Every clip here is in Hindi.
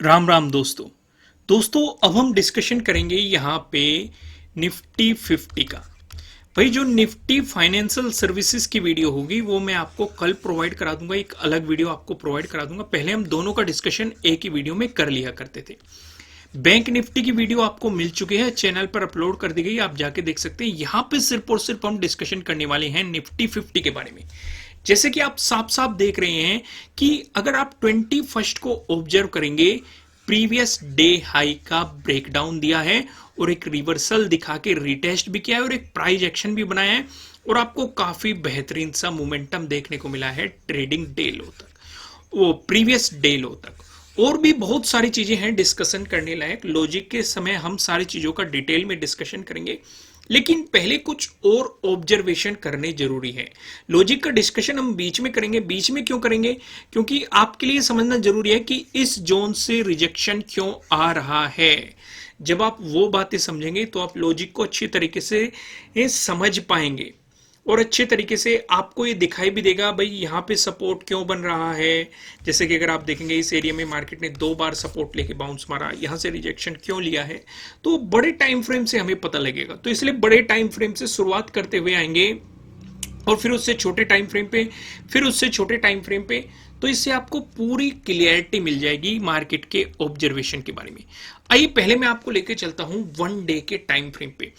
राम राम दोस्तों अब हम डिस्कशन करेंगे यहाँ पे निफ्टी 50 का। भाई जो निफ्टी फाइनेंशियल सर्विसेज की वीडियो होगी वो मैं आपको कल प्रोवाइड करा दूंगा, एक अलग वीडियो आपको प्रोवाइड करा दूंगा। पहले हम दोनों का डिस्कशन एक ही वीडियो में कर लिया करते थे। बैंक निफ्टी की वीडियो आपको मिल चुकी है, चैनल पर अपलोड कर दी गई, आप जाके देख सकते हैं। यहाँ पे सिर्फ और सिर्फ हम डिस्कशन करने वाले हैं निफ्टी 50 के बारे में। जैसे कि आप साफ साफ देख रहे हैं कि अगर आप 21 को ऑब्जर्व करेंगे, प्रीवियस डे हाई का ब्रेकडाउन दिया है और एक रिवर्सल दिखा के रिटेस्ट भी किया है और एक प्राइस एक्शन भी बनाया है और आपको काफी बेहतरीन सा मोमेंटम देखने को मिला है ट्रेडिंग डे लो तक, वो प्रीवियस डे लो तक। और भी बहुत सारी चीजें हैं डिस्कशन करने लायक। लॉजिक के समय हम सारी चीजों का डिटेल में डिस्कशन करेंगे, लेकिन पहले कुछ और ऑब्जर्वेशन करने जरूरी है। लॉजिक का डिस्कशन हम बीच में करेंगे। बीच में क्यों करेंगे? क्योंकि आपके लिए समझना जरूरी है कि इस जोन से रिजेक्शन क्यों आ रहा है। जब आप वो बातें समझेंगे तो आप लॉजिक को अच्छी तरीके से समझ पाएंगे और अच्छे तरीके से आपको ये दिखाई भी देगा भाई यहाँ पे सपोर्ट क्यों बन रहा है। जैसे कि अगर आप देखेंगे इस एरिया में मार्केट ने 2 बार सपोर्ट लेके बाउंस मारा, यहाँ से रिजेक्शन क्यों लिया है, तो बड़े टाइम फ्रेम से हमें पता लगेगा। तो इसलिए बड़े टाइम फ्रेम से शुरुआत करते हुए आएंगे और फिर उससे छोटे टाइम फ्रेम पे, फिर उससे छोटे टाइम फ्रेम पे। तो इससे आपको पूरी क्लियरिटी मिल जाएगी मार्केट के ऑब्जर्वेशन के बारे में। आइए पहले मैं आपको लेके चलता हूं 1 डे के टाइम फ्रेम पे।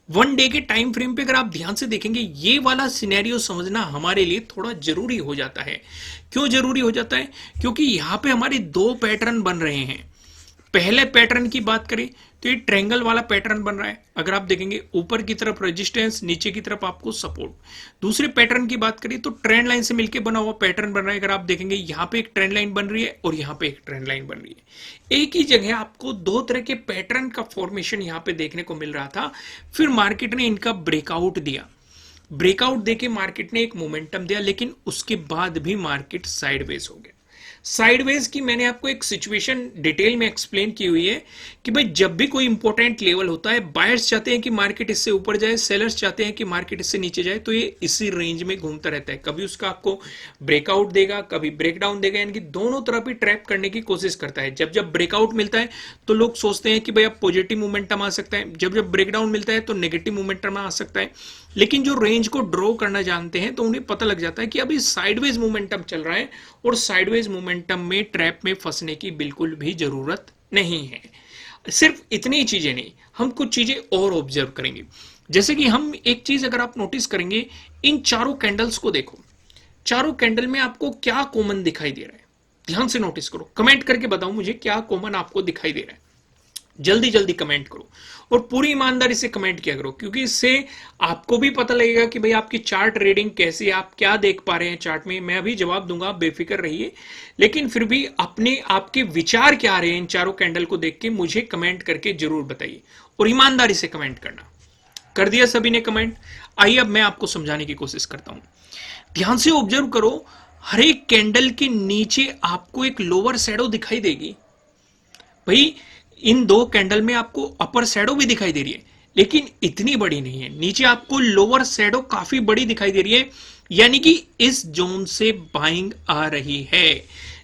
1 डे के टाइम फ्रेम पे अगर आप ध्यान से देखेंगे, ये वाला सिनेरियो समझना हमारे लिए थोड़ा जरूरी हो जाता है। क्यों जरूरी हो जाता है? क्योंकि यहां पे हमारे 2 पैटर्न बन रहे हैं। पहले पैटर्न की बात करें तो ये ट्रायंगल वाला पैटर्न बन रहा है। अगर आप देखेंगे ऊपर की तरफ रेजिस्टेंस, नीचे की तरफ आपको सपोर्ट। दूसरे पैटर्न की बात करें तो ट्रेंड लाइन से मिलकर बना हुआ पैटर्न बन रहा है। अगर आप देखेंगे यहाँ पे एक ट्रेंड लाइन बन रही है और यहाँ पे एक ट्रेंड लाइन बन रही है। एक ही जगह आपको 2 तरह के पैटर्न का फॉर्मेशन यहाँ पे देखने को मिल रहा था। फिर मार्केट ने इनका ब्रेकआउट दिया। ब्रेकआउट देके मार्केट ने एक मोमेंटम दिया, लेकिन उसके बाद भी मार्केट साइडवेज हो गया। साइडवेज की मैंने आपको एक सिचुएशन डिटेल में एक्सप्लेन की हुई है कि भाई जब भी कोई इंपॉर्टेंट लेवल होता है, बायर्स चाहते हैं कि मार्केट इससे ऊपर जाए, सेलर्स चाहते हैं कि मार्केट इससे नीचे जाए, तो ये इसी रेंज में घूमता रहता है। कभी उसका आपको ब्रेकआउट देगा, कभी ब्रेकडाउन देगा, यानी कि दोनों तरफ ही ट्रैप करने की कोशिश करता है। जब जब ब्रेकआउट मिलता है तो लोग सोचते हैं कि भाई अब पॉजिटिव मोमेंटम आ सकता है, जब जब ब्रेकडाउन मिलता है तो नेगेटिव मोमेंटम आ सकता है। लेकिन जो रेंज को ड्रॉ करना जानते हैं तो उन्हें पता लग जाता है कि अभी साइडवेज मोमेंटम चल रहा है और साइडवेज मोमेंटम में ट्रैप में फंसने की बिल्कुल भी जरूरत नहीं है। सिर्फ इतनी चीजें नहीं, हम कुछ चीजें और ऑब्जर्व करेंगे। जैसे कि हम एक चीज अगर आप नोटिस करेंगे, इन चारों कैंडल्स को देखो। चारों कैंडल में आपको क्या कॉमन दिखाई दे रहा है? ध्यान से नोटिस करो, कमेंट करके बताओ मुझे क्या कॉमन आपको दिखाई दे रहा है। जल्दी जल्दी कमेंट करो और पूरी ईमानदारी से कमेंट किया करो, क्योंकि इससे आपको भी पता लगेगा कि भाई आपकी चार्ट रीडिंग कैसी है, आप क्या देख पा रहे हैं चार्ट में। मैं अभी जवाब दूंगा, बेफिक्र रहिए, लेकिन फिर भी अपने आपके विचार क्या आ रहे हैं इन चारों कैंडल को देख के मुझे कमेंट करके जरूर बताइए और ईमानदारी से कमेंट करना। कर दिया सभी ने कमेंट? आइए अब मैं आपको समझाने की कोशिश करता हूं। ध्यान से ऑब्जर्व करो, हर एक कैंडल के नीचे आपको एक लोअर शैडो दिखाई देगी। भाई इन 2 कैंडल में आपको अपर शैडो भी दिखाई दे रही है, लेकिन इतनी बड़ी नहीं है। नीचे आपको लोअर शैडो काफी बड़ी दिखाई दे रही है, यानी कि इस जोन से बाइंग आ रही है।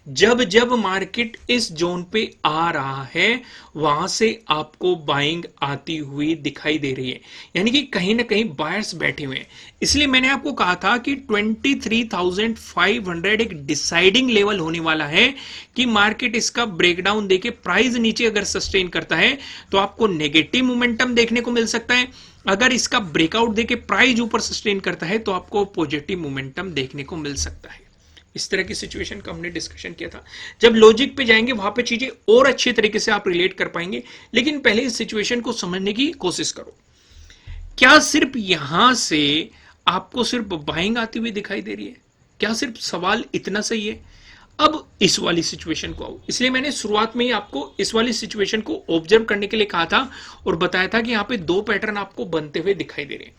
जब जब मार्केट इस जोन पे आ रहा है वहां से आपको बाइंग आती हुई दिखाई दे रही है, यानी कि कहीं ना कहीं बायर्स बैठे हुए हैं। इसलिए मैंने आपको कहा था कि 23,500 एक डिसाइडिंग लेवल होने वाला है कि मार्केट इसका ब्रेकडाउन देके प्राइस नीचे अगर सस्टेन करता है तो आपको नेगेटिव मोमेंटम देखने को मिल सकता है। अगर इसका ब्रेकआउट देके प्राइस ऊपर सस्टेन करता है तो आपको पॉजिटिव मोमेंटम देखने को मिल सकता है। इस तरह की सिचुएशन का हमने डिस्कशन किया था। जब लॉजिक पे जाएंगे वहां पे चीजें और अच्छे तरीके से आप रिलेट कर पाएंगे, लेकिन पहले इस सिचुएशन को समझने की कोशिश करो। क्या सिर्फ यहां से आपको सिर्फ बाइंग आती हुई दिखाई दे रही है? क्या सिर्फ सवाल इतना सही है? अब इस वाली सिचुएशन को आओ। इसलिए मैंने शुरुआत में ही आपको इस वाली सिचुएशन को ऑब्जर्व करने के लिए कहा था और बताया था कि यहाँ पे 2 पैटर्न आपको बनते हुए दिखाई दे रहे हैं।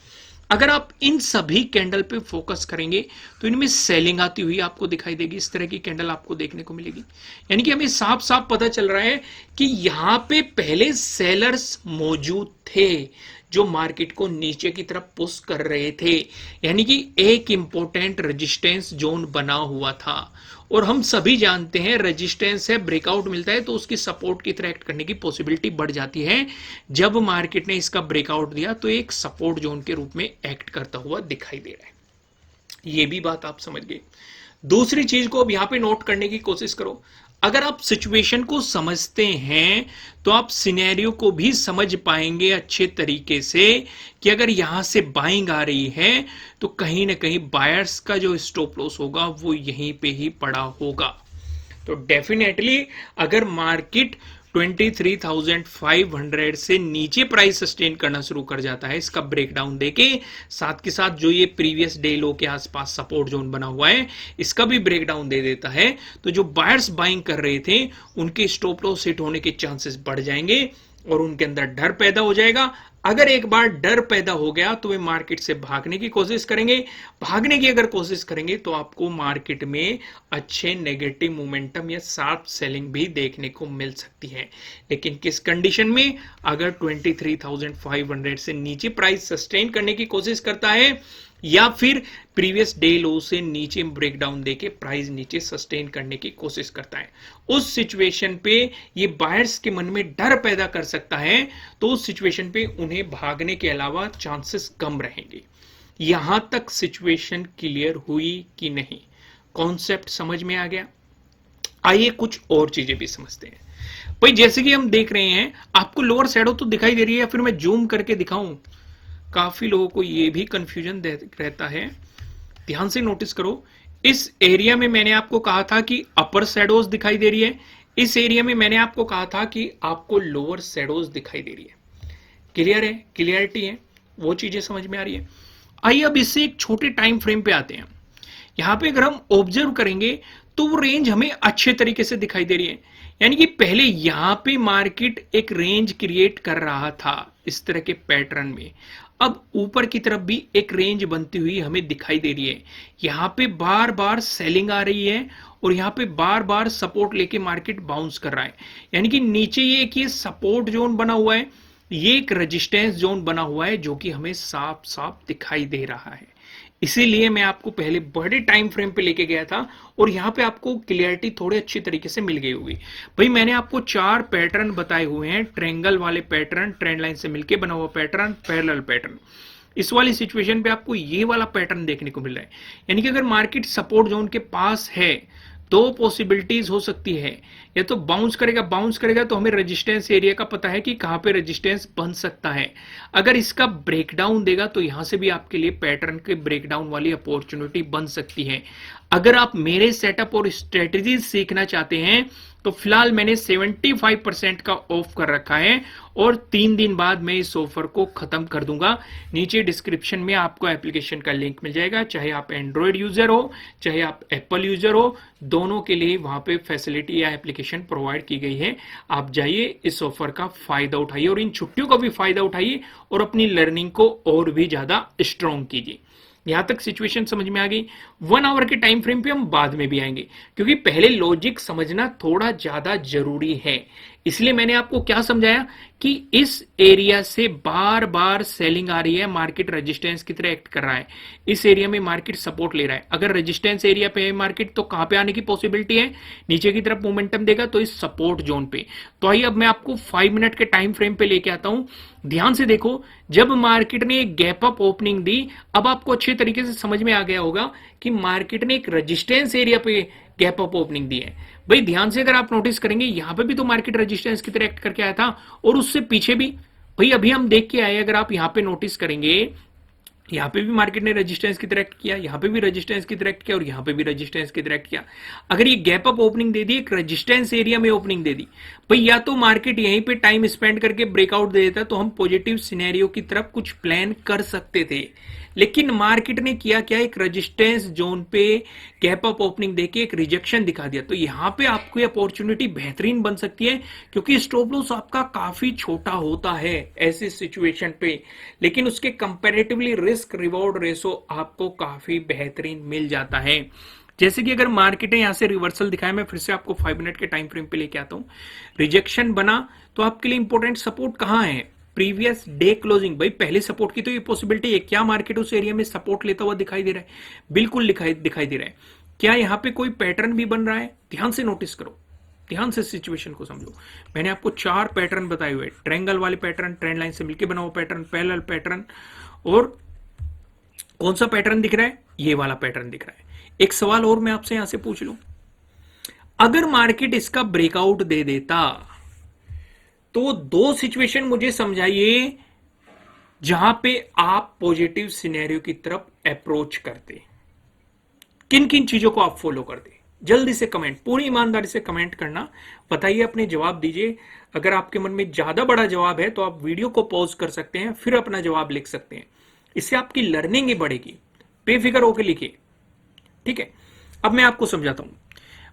अगर आप इन सभी कैंडल पे फोकस करेंगे तो इनमें सेलिंग आती हुई आपको दिखाई देगी। इस तरह की कैंडल आपको देखने को मिलेगी, यानी कि हमें साफ साफ पता चल रहा है कि यहां पे पहले सेलर्स मौजूद थे जो मार्केट को नीचे की तरफ पुश कर रहे थे, यानी कि एक इंपॉर्टेंट रेजिस्टेंस जोन बना हुआ था। और हम सभी जानते हैं रेजिस्टेंस है, ब्रेकआउट मिलता है तो उसकी सपोर्ट की तरह एक्ट करने की पॉसिबिलिटी बढ़ जाती है। जब मार्केट ने इसका ब्रेकआउट दिया तो एक सपोर्ट जोन के रूप में एक्ट करता हुआ दिखाई दे रहा है। ये भी बात आप समझ गए। दूसरी चीज को अब यहां पे नोट करने की कोशिश करो। अगर आप सिचुएशन को समझते हैं तो आप सिनेरियो को भी समझ पाएंगे अच्छे तरीके से कि अगर यहां से बाइंग आ रही है तो कहीं ना कहीं बायर्स का जो स्टॉप लॉस होगा वो यहीं पे ही पड़ा होगा। तो डेफिनेटली अगर मार्केट 23,500 से नीचे प्राइस सस्टेन करना शुरू कर जाता है, इसका ब्रेकडाउन देके, साथ के साथ जो ये प्रीवियस डे लो के आसपास सपोर्ट जोन बना हुआ है इसका भी ब्रेकडाउन दे देता है, तो जो बायर्स बाइंग कर रहे थे उनके स्टॉप लॉस हिट होने के चांसेस बढ़ जाएंगे और उनके अंदर डर पैदा हो जाएगा। अगर एक बार डर पैदा हो गया तो वे मार्केट से भागने की कोशिश करेंगे। भागने की अगर कोशिश करेंगे तो आपको मार्केट में अच्छे नेगेटिव मोमेंटम या शार्प सेलिंग भी देखने को मिल सकती है। लेकिन किस कंडीशन में? अगर 23,500 से नीचे प्राइस सस्टेन करने की कोशिश करता है या फिर प्रीवियस डे लो से नीचे ब्रेकडाउन देके प्राइस नीचे सस्टेन करने की कोशिश करता है। उस सिचुएशन पे ये बायर्स के मन में डर पैदा कर सकता है, तो उस सिचुएशन पे उन्हें भागने के अलावा चांसेस कम रहेंगे। यहां तक सिचुएशन क्लियर हुई कि नहीं? कॉन्सेप्ट समझ में आ गया? आइए कुछ और चीजें भी समझते हैं। भाई जैसे कि हम देख रहे हैं, आपको लोअर शैडो तो दिखाई दे रही है या फिर मैं जूम करके दिखाऊं? काफी लोगों को यह भी कंफ्यूजन रहता है। ध्यान से नोटिस करो, इस एरिया में मैंने आपको कहा था कि अपर शैडोज दिखाई दे रही है, इस एरिया में मैंने आपको कहा था कि आपको लोअर शैडोज दिखाई दे रही है। क्लियर है? क्लियरिटी है? वो चीजें समझ में आ रही है? आइए अब इससे एक छोटे टाइम फ्रेम पे आते हैं। यहां पे अगर हम ऑब्जर्व करेंगे तो वो रेंज हमें अच्छे तरीके से दिखाई दे रही है, यानी कि पहले यहां पे मार्केट एक रेंज क्रिएट कर रहा था इस तरह के पैटर्न में। अब ऊपर की तरफ भी एक रेंज बनती हुई हमें दिखाई दे रही है। यहां पे बार बार सेलिंग आ रही है और यहां पे बार बार सपोर्ट लेके मार्केट बाउंस कर रहा है, यानी कि नीचे ये सपोर्ट जोन बना हुआ है, ये एक रेजिस्टेंस जोन बना हुआ है जो कि हमें साफ साफ दिखाई दे रहा है। इसीलिए मैं आपको पहले बड़े टाइम फ्रेम पे लेके गया था और यहां पे आपको क्लियरिटी थोड़ी अच्छी तरीके से मिल गई होगी। भाई मैंने आपको 4 पैटर्न बताए हुए हैं, ट्रायंगल वाले पैटर्न, ट्रेंड लाइन से मिलके बना हुआ पैटर्न, पैरेलल पैटर्न। इस वाली सिचुएशन पे आपको ये वाला पैटर्न देखने को मिल रहा है, यानी कि अगर मार्केट सपोर्ट जोन के पास है दो पॉसिबिलिटीज हो सकती है, या तो बाउंस करेगा तो हमें रेजिस्टेंस एरिया का पता है कि कहां पे रेजिस्टेंस बन सकता है। अगर इसका ब्रेकडाउन देगा तो यहां से भी आपके लिए पैटर्न के ब्रेकडाउन वाली अपॉर्चुनिटी बन सकती है। अगर आप मेरे सेटअप और स्ट्रेटजीज सीखना चाहते हैं तो फिलहाल मैंने 75% का ऑफ कर रखा है और 3 दिन बाद मैं इस ऑफर को खत्म कर दूंगा। नीचे डिस्क्रिप्शन में आपको एप्लीकेशन का लिंक मिल जाएगा, चाहे आप एंड्रॉयड यूजर हो चाहे आप एप्पल यूजर हो, दोनों के लिए वहां पे फैसिलिटी या एप्लीकेशन प्रोवाइड की गई है। आप जाइए, इस ऑफर का फायदा उठाइए और इन छुट्टियों का भी फायदा उठाइए और अपनी लर्निंग को और भी ज्यादा स्ट्रॉन्ग कीजिए। यहां तक सिचुएशन समझ में आ गई। 1 आवर के टाइम फ्रेम पे हम बाद में भी आएंगे, क्योंकि पहले लॉजिक समझना थोड़ा ज्यादा जरूरी है। इसलिए मैंने आपको क्या समझाया कि इस एरिया से बार बार सेलिंग आ रही है, मार्केट रेजिस्टेंस की तरह एक्ट कर रहा है, इस एरिया में मार्केट सपोर्ट ले रहा है। अगर रेजिस्टेंस एरिया पे है मार्केट तो कहां पे आने की पॉसिबिलिटी है? नीचे की तरफ मोमेंटम देगा तो इस सपोर्ट जोन पे। तो आइए अब मैं आपको 5 मिनट के टाइम फ्रेम पे लेके आता हूं। ध्यान से देखो, जब मार्केट ने एक गैप अप ओपनिंग दी, अब आपको अच्छे तरीके से समझ में आ गया होगा कि मार्केट ने एक रेजिस्टेंस एरिया पे गैप अप ओपनिंग दी है। भाई ध्यान से अगर आप नोटिस करेंगे, यहां पे भी तो मार्केट रेजिस्टेंस की तरह एक्ट करके आया था और उससे पीछे भी। भाई अभी हम देख के आए, अगर आप यहां पे नोटिस करेंगे, यहां पे भी मार्केट ने रेजिस्टेंस की तरह एक्ट किया, यहां पे भी रेजिस्टेंस की तरह एक्ट किया और यहां पे भी रेजिस्टेंस की तरह एक्ट किया। अगर ये गैप अप ओपनिंग दे दी, एक रेजिस्टेंस एरिया में ओपनिंग दे दी, भाई या तो मार्केट यहीं पे टाइम स्पेंड करके ब्रेकआउट दे देता तो हम पॉजिटिव सिनेरियो की तरफ कुछ प्लान कर सकते थे। लेकिन मार्केट ने किया क्या? एक रेजिस्टेंस जोन पे गैप अप ओपनिंग देके एक रिजेक्शन दिखा दिया। तो यहां पे आपको अपॉर्चुनिटी बेहतरीन बन सकती है, क्योंकि स्टॉप लॉस आपका काफी छोटा होता है ऐसी सिचुएशन पे, लेकिन उसके कंपैरेटिवली रिस्क रिवॉर्ड रेशो आपको काफी बेहतरीन मिल जाता है। जैसे कि अगर मार्केट ने यहां से रिवर्सल दिखाया, मैं फिर से आपको 5 मिनट के टाइम फ्रेम पे लेके आता हूं। रिजेक्शन बना तो आपके लिए इंपॉर्टेंट सपोर्ट कहां है? प्रीवियस डे क्लोजिंग, भाई पहले सपोर्ट की तो ये पॉसिबिलिटी है, क्या मार्केट उस एरिया में सपोर्ट लेता हुआ दिखाई दे रहा है? बिल्कुल दिखाई दे रहा है। क्या यहां पे कोई पैटर्न भी बन रहा है? ध्यान से नोटिस करो, ध्यान से सिचुएशन को समझो। मैंने आपको 4 पैटर्न बताए हुए, ट्रायंगल वाले पैटर्न, ट्रेंड लाइन से मिलकर बना हुआ पैटर्न, पैरेलल पैटर्न, और कौन सा पैटर्न दिख रहा है? ये वाला पैटर्न दिख रहा है। एक सवाल और मैं आपसे यहां से पूछ लूं, अगर मार्केट इसका ब्रेकआउट दे देता तो 2 सिचुएशन मुझे समझाइए जहां पे आप पॉजिटिव सिनेरियो की तरफ अप्रोच करते, किन किन चीजों को आप फॉलो करते? जल्दी से कमेंट, पूरी ईमानदारी से कमेंट करना, बताइए, अपने जवाब दीजिए। अगर आपके मन में ज्यादा बड़ा जवाब है तो आप वीडियो को पॉज कर सकते हैं, फिर अपना जवाब लिख सकते हैं। इससे आपकी लर्निंग ही बढ़ेगी। बेफिक्र होकर लिखिए, ठीक है। अब मैं आपको समझाता हूं।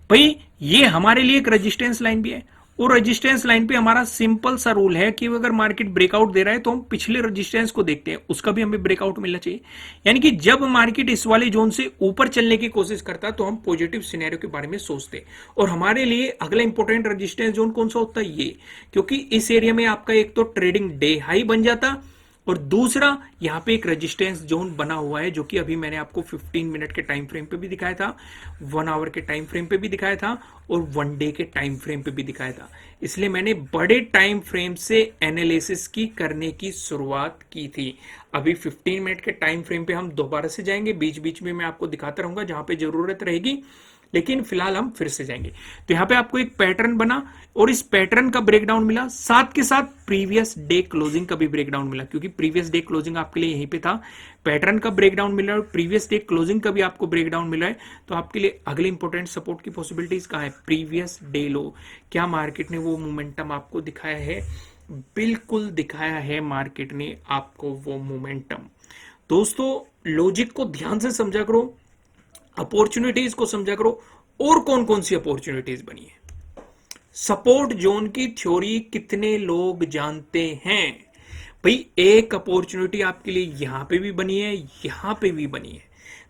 भाई ये हमारे लिए एक रेजिस्टेंस लाइन भी है, और रेजिस्टेंस लाइन पे हमारा सिंपल सा रूल है कि अगर मार्केट ब्रेकआउट दे रहा है तो हम पिछले रेजिस्टेंस को देखते हैं, उसका भी हमें ब्रेकआउट मिलना चाहिए। यानी कि जब मार्केट इस वाले जोन से ऊपर चलने की कोशिश करता है तो हम पॉजिटिव सिनेरियो के बारे में सोचते हैं। और हमारे लिए अगला इंपॉर्टेंट रेजिस्टेंस जोन कौन सा होता है? ये, क्योंकि इस एरिया में आपका एक तो ट्रेडिंग डे हाई बन जाता, और दूसरा यहां पे एक रेजिस्टेंस जोन बना हुआ है, जो कि अभी मैंने आपको 15 मिनट के टाइम फ्रेम पे भी दिखाया था, 1 आवर के टाइम फ्रेम पे भी दिखाया था, और 1 डे के टाइम फ्रेम पे भी दिखाया था। इसलिए मैंने बड़े टाइम फ्रेम से एनालिसिस की करने की शुरुआत की थी। अभी 15 मिनट के टाइम फ्रेम पे हम दोबारा से जाएंगे, बीच बीच में मैं आपको दिखाता रहूंगा जहां पे जरूरत रहेगी, लेकिन फिलहाल हम फिर से जाएंगे। तो यहां पे आपको एक पैटर्न बना, और इस पैटर्न का ब्रेकडाउन मिला, साथ के साथ प्रीवियस डे क्लोजिंग का भी ब्रेकडाउन मिला, क्योंकि प्रीवियस डे क्लोजिंग आपके लिए यहीं पे था। पैटर्न का ब्रेकडाउन मिला और प्रीवियस डे क्लोजिंग का भी आपको ब्रेकडाउन मिला है। तो आपके लिए अगले इंपॉर्टेंट सपोर्ट की पॉसिबिलिटीज कहां है? प्रीवियस डे लो। क्या मार्केट ने वो मोमेंटम आपको दिखाया है? बिल्कुल दिखाया है मार्केट ने आपको वो मोमेंटम। दोस्तों लॉजिक को ध्यान से समझा करो, अपॉर्चुनिटीज को समझा करो, और कौन कौन सी अपॉर्चुनिटीज बनी है। सपोर्ट जोन की थ्योरी कितने लोग जानते हैं? भाई एक अपॉर्चुनिटी आपके लिए यहां पे भी बनी है, यहां पे भी बनी है।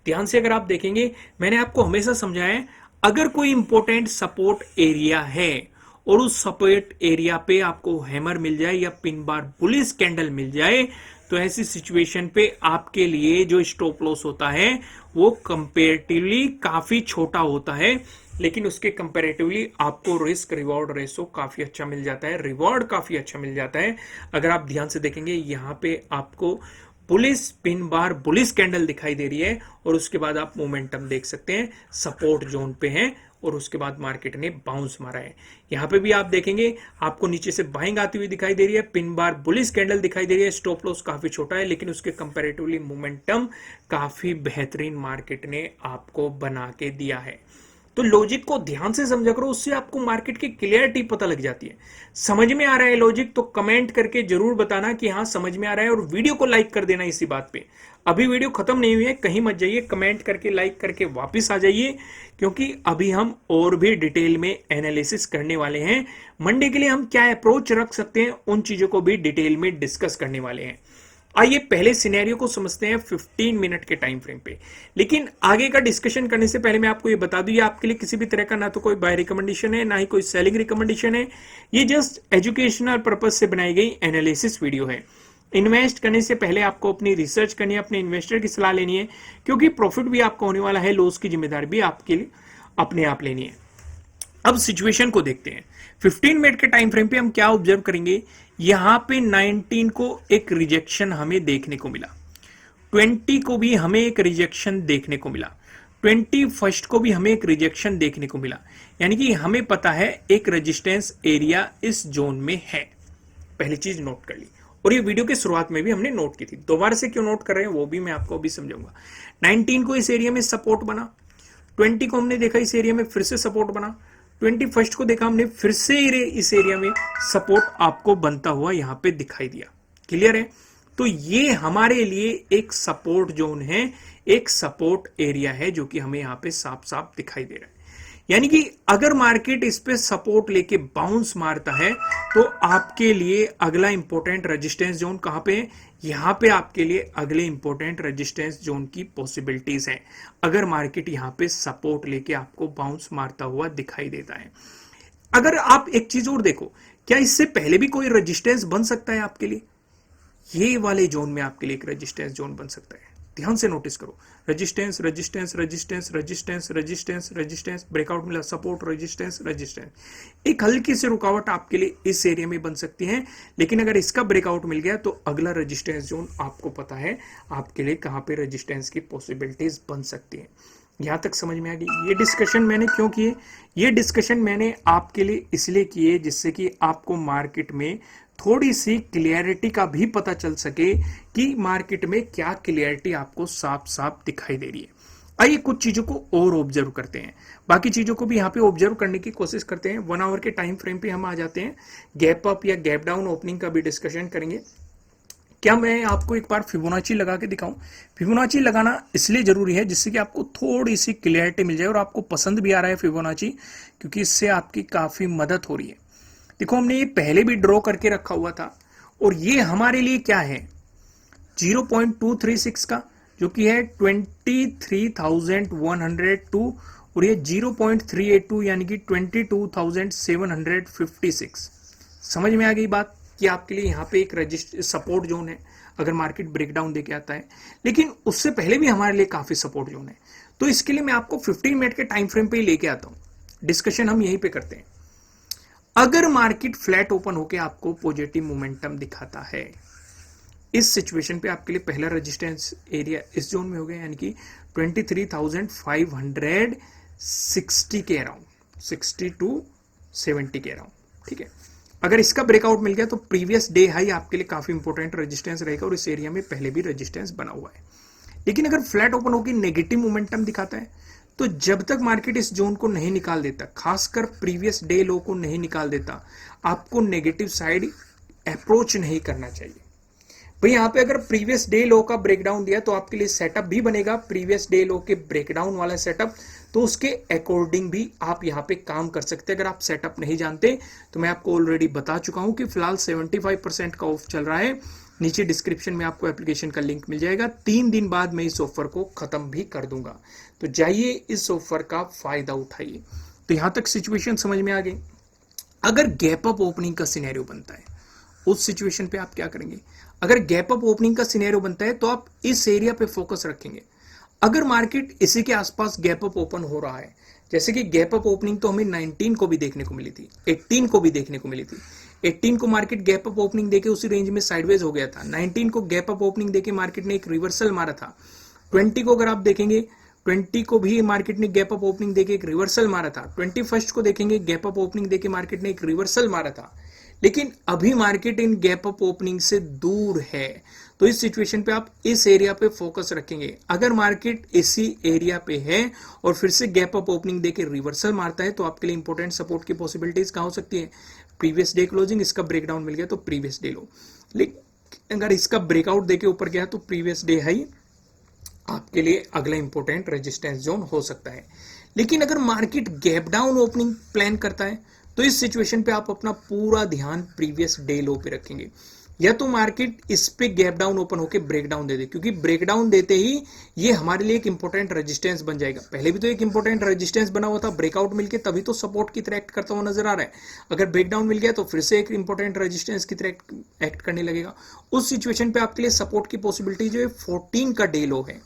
ध्यान से अगर आप देखेंगे, मैंने आपको हमेशा समझाया है, अगर कोई इंपॉर्टेंट सपोर्ट एरिया है और उस सपोर्ट एरिया पे आपको हैमर मिल जाए या पिन बार बुलिश कैंडल मिल जाए, तो ऐसी सिचुएशन पे आपके लिए जो स्टॉप लॉस होता है वो कंपेरेटिवली काफी छोटा होता है, लेकिन उसके कंपैरेटिवली आपको रिस्क रिवॉर्ड रेशो काफी अच्छा मिल जाता है, रिवॉर्ड काफी अच्छा मिल जाता है। अगर आप ध्यान से देखेंगे, यहां पे आपको bullish pin bar bullish candle दिखाई दे रही है, और उसके बाद आप मोमेंटम देख सकते हैं, सपोर्ट जोन पे हैं, और उसके बाद मार्केट ने बाउंस मारा है। यहां पे भी आप देखेंगे आपको नीचे से बाइंग आती हुई दिखाई दे रही है, पिन बार बुलिश कैंडल दिखाई दे रही है, स्टॉप लॉस काफी छोटा है, लेकिन उसके कंपैरेटिवली मोमेंटम काफी बेहतरीन मार्केट ने आपको बना के दिया है। तो लॉजिक को ध्यान से समझा करो, उससे आपको मार्केट की क्लियरिटी पता लग जाती है। समझ में आ रहा है लॉजिक? तो कमेंट करके जरूर बताना कि हाँ समझ में आ रहा है, और वीडियो को लाइक कर देना इसी बात पे। अभी वीडियो खत्म नहीं हुई है, कहीं मत जाइए, कमेंट करके लाइक करके वापस आ जाइए, क्योंकि अभी हम और भी डिटेल में एनालिसिस करने वाले हैं। मंडे के लिए हम क्या अप्रोच रख सकते हैं, उन चीजों को भी डिटेल में डिस्कस करने वाले हैं। आइए पहले सिनेरियो को समझते हैं 15 मिनट के टाइम फ्रेम पे। लेकिन आगे का डिस्कशन करने से पहले मैं आपको ये बता दूं, ये आपके लिए किसी भी तरह का ना तो कोई बाय रिकमेंडेशन है, ना ही कोई सेलिंग रिकमेंडेशन है। ये जस्ट एजुकेशनल पर्पज से बनाई गई एनालिसिस वीडियो है। इन्वेस्ट करने से पहले आपको अपनी रिसर्च करनी है, अपने इन्वेस्टर की सलाह लेनी है, क्योंकि प्रॉफिट भी आपका होने वाला है, लॉस की जिम्मेदारी भी आपके लिए अपने आप लेनी है। अब सिचुएशन को देखते हैं। 15 मिनट के टाइम फ्रेम पे हम क्या ऑब्जर्व करेंगे, यहां पे 19 को एक रिजेक्शन हमें देखने को मिला, 20 को भी हमें एक रिजेक्शन देखने को मिला, 21 को भी हमें एक रिजेक्शन देखने को मिला। यानी कि हमें पता है एक रेजिस्टेंस एरिया इस जोन में है। पहली चीज नोट कर ली, और ये वीडियो के शुरुआत में भी हमने नोट की थी। दोबारा से क्यों नोट कर रहे हैं वो भी मैं आपको अभी समझाऊंगा। 19 को इस एरिया में सपोर्ट बना, 20 को हमने देखा इस एरिया में फिर से सपोर्ट बना, 21 को देखा हमने फिर से इस एरिया में सपोर्ट आपको बनता हुआ यहां पे दिखाई दिया। क्लियर है? तो ये हमारे लिए एक सपोर्ट जोन है, एक सपोर्ट एरिया है, जो कि हमें यहां पे साफ साफ दिखाई दे रहा है। यानी कि अगर मार्केट इस पे सपोर्ट लेके बाउंस मारता है तो आपके लिए अगला इंपॉर्टेंट रेजिस्टेंस जोन कहां पे है? यहां पे आपके लिए अगले इंपॉर्टेंट रेजिस्टेंस जोन की पॉसिबिलिटीज है, अगर मार्केट यहां पे सपोर्ट लेके आपको बाउंस मारता हुआ दिखाई देता है। अगर आप एक चीज और देखो, क्या इससे पहले भी कोई रेजिस्टेंस बन सकता है आपके लिए? ये वाले जोन में आपके लिए एक रेजिस्टेंस जोन बन सकता है। ध्यान से नोटिस करो, resistance resistance resistance resistance resistance resistance, breakout मिला, सपोर्ट, रेजिस्टेंस रेजिस्टेंस। एक हल्की सी रुकावट आपके लिए इस एरिया में बन सकती है, लेकिन अगर इसका ब्रेकआउट मिल गया तो अगला रेजिस्टेंस जोन आपको पता है आपके लिए कहां पे रेजिस्टेंस की पॉसिबिलिटीज बन सकती है। यहां तक समझ में आ गई? ये डिस्कशन मैंने क्यों किए? ये डिस्कशन मैंने आपके लिए इसलिए किए जिससे कि आपको मार्केट में थोड़ी सी क्लियरिटी का भी पता चल सके कि मार्केट में क्या क्लियरिटी आपको साफ साफ दिखाई दे रही है। आइए कुछ चीजों को और ऑब्जर्व करते हैं, बाकी चीजों को भी यहाँ पे ऑब्जर्व करने की कोशिश करते हैं। 1 आवर के टाइम फ्रेम पे हम आ जाते हैं, गैप अप या गैप डाउन ओपनिंग का भी डिस्कशन करेंगे। क्या मैं आपको एक बार फिबोनाची लगा के दिखाऊं? फिबोनाची लगाना इसलिए जरूरी है जिससे कि आपको थोड़ी सी क्लियरिटी मिल जाए और आपको पसंद भी आ रहा है फिबोनाची, क्योंकि इससे आपकी काफी मदद हो रही है। देखो हमने ये पहले भी ड्रॉ करके रखा हुआ था और ये हमारे लिए क्या है 0.236 का, जो कि है 23,102 और ये 0.382 यानी कि 22,756। समझ में आ गई बात कि आपके लिए यहाँ पे एक सपोर्ट जोन है अगर मार्केट ब्रेकडाउन देके आता है, लेकिन उससे पहले भी हमारे लिए काफी सपोर्ट जोन है। तो इसके लिए मैं आपको 15 मिनट के टाइम फ्रेम पे ही लेके आता हूं, डिस्कशन हम यहीं पे करते हैं। अगर मार्केट फ्लैट ओपन होके आपको पॉजिटिव मोमेंटम दिखाता है, इस सिचुएशन पे आपके लिए पहला रेजिस्टेंस एरिया इस जोन में हो गया, यानी कि 23,560 के अराउंड, 60 to 70 के अराउंड। ठीक है, अगर इसका ब्रेकआउट मिल गया तो प्रीवियस डे हाई आपके लिए काफी इंपॉर्टेंट रेजिस्टेंस रहेगा और इस एरिया में पहले भी रेजिस्टेंस बना हुआ है। लेकिन अगर फ्लैट ओपन होकर नेगेटिव मोमेंटम दिखाता है तो जब तक मार्केट इस जोन को नहीं निकाल देता, खासकर प्रीवियस डे लो को नहीं निकाल देता, आपको नेगेटिव साइड अप्रोच नहीं करना चाहिए। भाई यहाँ पे अगर प्रीवियस डे लो का ब्रेकडाउन दिया तो आपके लिए सेटअप भी बनेगा प्रीवियस डे लो के ब्रेकडाउन वाला सेटअप, तो उसके अकॉर्डिंग भी आप यहाँ पे काम कर सकते हैं। अगर आप सेटअप नहीं जानते तो मैं आपको ऑलरेडी बता चुका हूं कि फिलहाल 75% का ऑफ चल रहा है। नीचे डिस्क्रिप्शन में आपको एप्लीकेशन का लिंक मिल जाएगा। 3 दिन बाद मैं इस ऑफर को खत्म भी कर दूंगा, तो जाइए इस ऑफर का फायदा उठाइए। तो यहां तक सिचुएशन समझ में आ गई। अगर गैप अप ओपनिंग का सिनेरियो बनता है उस सिचुएशन पे आप क्या करेंगे? अगर गैप अप ओपनिंग का सिनेरियो बनता है तो आप इस एरिया पे फोकस रखेंगे। अगर मार्केट इसी के आसपास गैप अप ओपन हो रहा है, जैसे कि गैप अप ओपनिंग तो हमें 19 को भी देखने को मिली थी, 18 को भी देखने को मिली थी। 18 को मार्केट गैप अप ओपनिंग देके उसी रेंज में साइडवेज हो गया था। 19 को गैप अप ओपनिंग देके मार्केट ने एक रिवर्सल मारा था। 20 को अगर आप देखेंगे, 20 को भी मार्केट ने गैप अप ओपनिंग देके एक रिवर्सल मारा था। 21 को देखेंगे, गैप अप ओपनिंग देके मार्केट ने एक रिवर्सल मारा था। लेकिन अभी market in gap up opening से दूर है, तो इस सिचुएशन पे आप इस एरिया पे फोकस रखेंगे। अगर मार्केट इसी एरिया पे है और फिर से गैप अप ओपनिंग देके रिवर्सल मारता है तो आपके लिए इंपॉर्टेंट सपोर्ट की पॉसिबिलिटीज कहां हो सकती है? प्रीवियस डे क्लोजिंग, इसका ब्रेकडाउन मिल गया तो प्रीवियस डे लो। लेकिन अगर इसका ब्रेकआउट देके ऊपर गया तो प्रीवियस डे हाई आपके लिए अगला इंपॉर्टेंट रेजिस्टेंस जोन हो सकता है। लेकिन अगर market gap down opening plan करता है तो इस सिचुएशन पे आप अपना पूरा ध्यान प्रीवियस डे लो पे रखेंगे। या तो मार्केट इस पे गैप डाउन ओपन होकर ब्रेकडाउन दे दे, क्योंकि ब्रेकडाउन देते ही ये हमारे लिए एक इंपॉर्टेंट रेजिस्टेंस बन जाएगा। पहले भी तो एक इंपॉर्टेंट रेजिस्टेंस बना हुआ था, ब्रेकआउट मिलके तभी तो सपोर्ट की तरह एक्ट करता हुआ नजर आ रहा है। अगर ब्रेकडाउन मिल गया तो फिर से एक इंपॉर्टेंट रेजिस्टेंस की तरह एक्ट करने लगेगा। उस सिचुएशन पे आपके लिए सपोर्ट की पॉसिबिलिटी जो है 14 का डे लो है,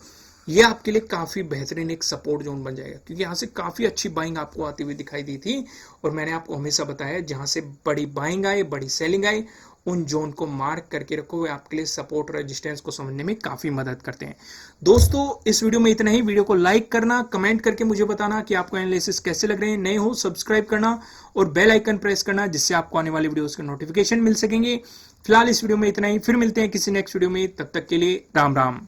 ये आपके लिए काफी बेहतरीन एक सपोर्ट जोन बन जाएगा, क्योंकि यहां से काफी अच्छी बाइंग आपको आती हुई दिखाई दी थी। और मैंने आपको हमेशा बताया जहां से बड़ी बाइंग आए, बड़ी सेलिंग आए, उन जोन को मार्क करके रखो, वे आपके लिए सपोर्ट रेजिस्टेंस को समझने में काफी मदद करते हैं। दोस्तों इस वीडियो में इतना ही। वीडियो को लाइक करना, कमेंट करके मुझे बताना कि आपको एनालिसिस कैसे लग रहे हैं। नए हो सब्सक्राइब करना और बेल आइकन प्रेस करना, जिससे आपको आने वाली वीडियोस के नोटिफिकेशन मिल सकेंगे। फिलहाल इस वीडियो में इतना ही, फिर मिलते हैं किसी नेक्स्ट वीडियो में। तब तक के लिए राम राम।